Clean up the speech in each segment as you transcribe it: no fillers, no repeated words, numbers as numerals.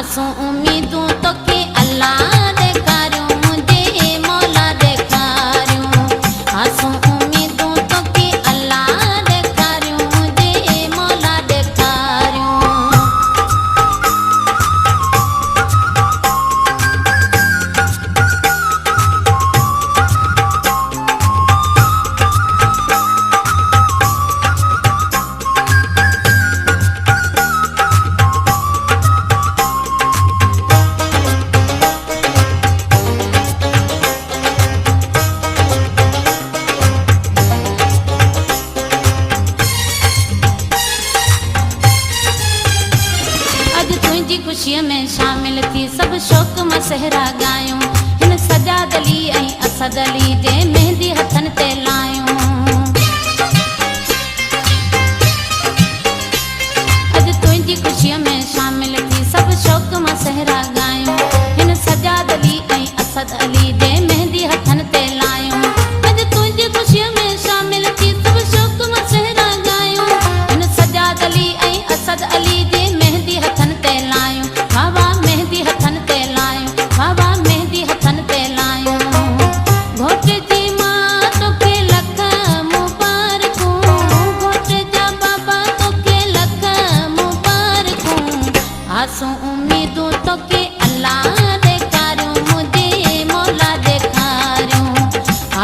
आसूं उम्मीदूं तोखे अल्लाह ॾेखारियूं मुंहिंजे मौला ॾेखारियूं। आसूं उम्मीदूं तोखे अल्लाह ॾेखारियूं मुंहिंजे मौला ॾेखारियूं। खुशीअ में शामिल थी सभु शौक़ मां सहरा ॻायूं। हिन सजाद अली ऐं असद अली जे मेहंदी हथनि ते लायूं। अॼु तुंहिंजी खुशीअ में शामिल थी सभु शौक़ मां सहरा ॻायूं। हिन सजाद अली ऐं असद अली जे मेहंदी हथनि ते लायूं। अॼु तुंहिंजी खुशीअ में शामिल थी सभु शौक़ मां सहरा ॻायूं। हिन सजाद अली ऐं असद अली जे मेहंदी हथनि ते लायूं। बाबा मेहंदी हथनि ते लायूं। बाबा मेहंदी हथनि ते लायूं। घोट जी मां तोखे लख मुबारकूं। घोट जा बाबा तोखे लख मुबारकूं। आसूं उम्मीदूं तोखे अल्लाह ॾेखारियूं मुंहिंजे मौला ॾेखारियूं।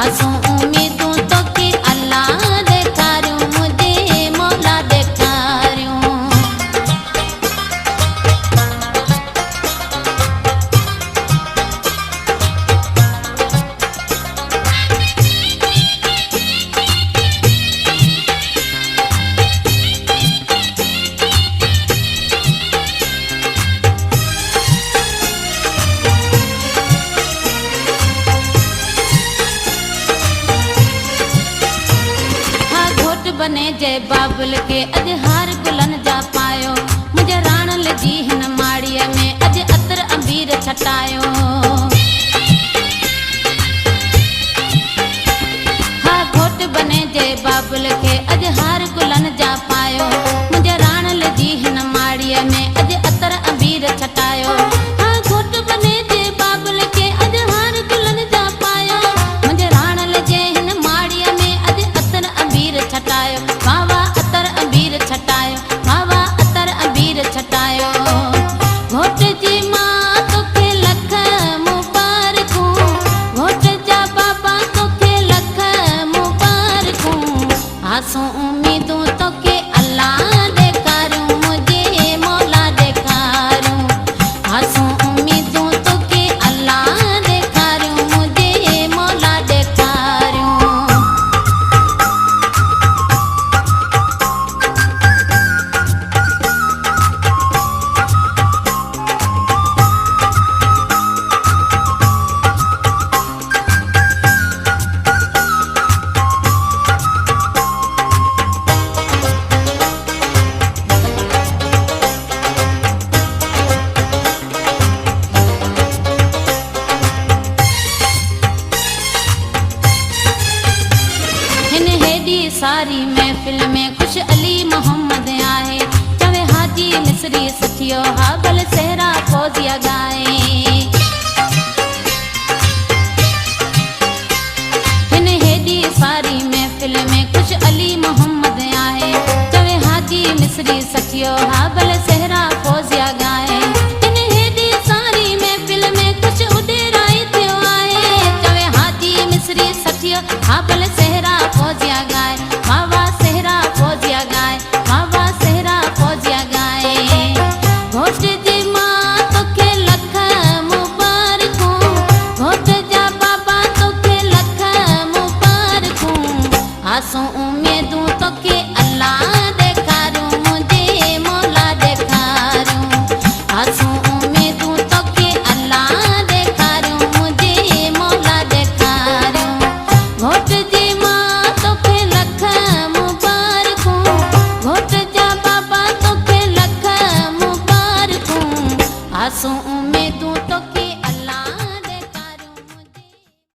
आसूं उम्मीदूं तोखे अल्लाह ॾेखारियूं मुंहिंजे मौला ॾेखारियूं। बने जय बाबुल के अज हार गुलन जा पायो। मुझे राणल जी हिन माड़ीअ में अज अतर अबीर छटायो। हा घोट बने जय बाबुल के अज हार गुलन जा पायो। मुझे राणल जी हिन माड़ीअ में अज अतर अबीर छटायो। हा घोट बने जय बाबुल के अज हार गुलन जा पायो। मुझे राणल जे हिन माड़ीअ में अज अतर अबीर छटायो। बाबा अतर अबीर छटायो। बाबा अतर अबीर छटायो। घोट जी मां तोखे लख मुबारकूं। घोट जा बाबा तोखे लख मुबारकूं। आसूं उम्मीदूं तोखे अल्लाह ॾेखारियूं मुंहिंजे मौला ॾेखारियूं। आसूं उम्मीदूं तोखे अल्लाह ॾेखारियूं मुंहिंजे मौला ॾेखारियूं। हिन हेॾी सारी महफ़िल में ख़ुश अली मोहम्मद आहे। चवे हाजी मिस्री सठियो हा भले सहरा फौजिया गाए। हिन हेॾी सारी महफ़िल में ख़ुश अली मोहम्मद आहे। चवे हाजी मिस्री सठियो हा भले सहरा फौजिया गाए। हिन हेॾी सारी महफ़िल में ख़ुश उॾेराई थियो आहे। चवे हाजी मिस्री सठियो हा भले सहरा फौजिया गाए। बाबा सहरा फौजिया गाए। बाबा सहरा फौजिया गाए। घोट जी मां तोखे लख मुबारकूं। घोट जा बाबा तोखे लख मुबारकूं। आसूं उम्मीदूं तोखे अल्लाह ॾेखारियूं मुंहिंजे मौला ॾेखारियूं। आसूं उम्मीदूं तोखे अल्लाह ॾेखारियूं मुंहिंजे मौला ॾेखारियूं। घोट जी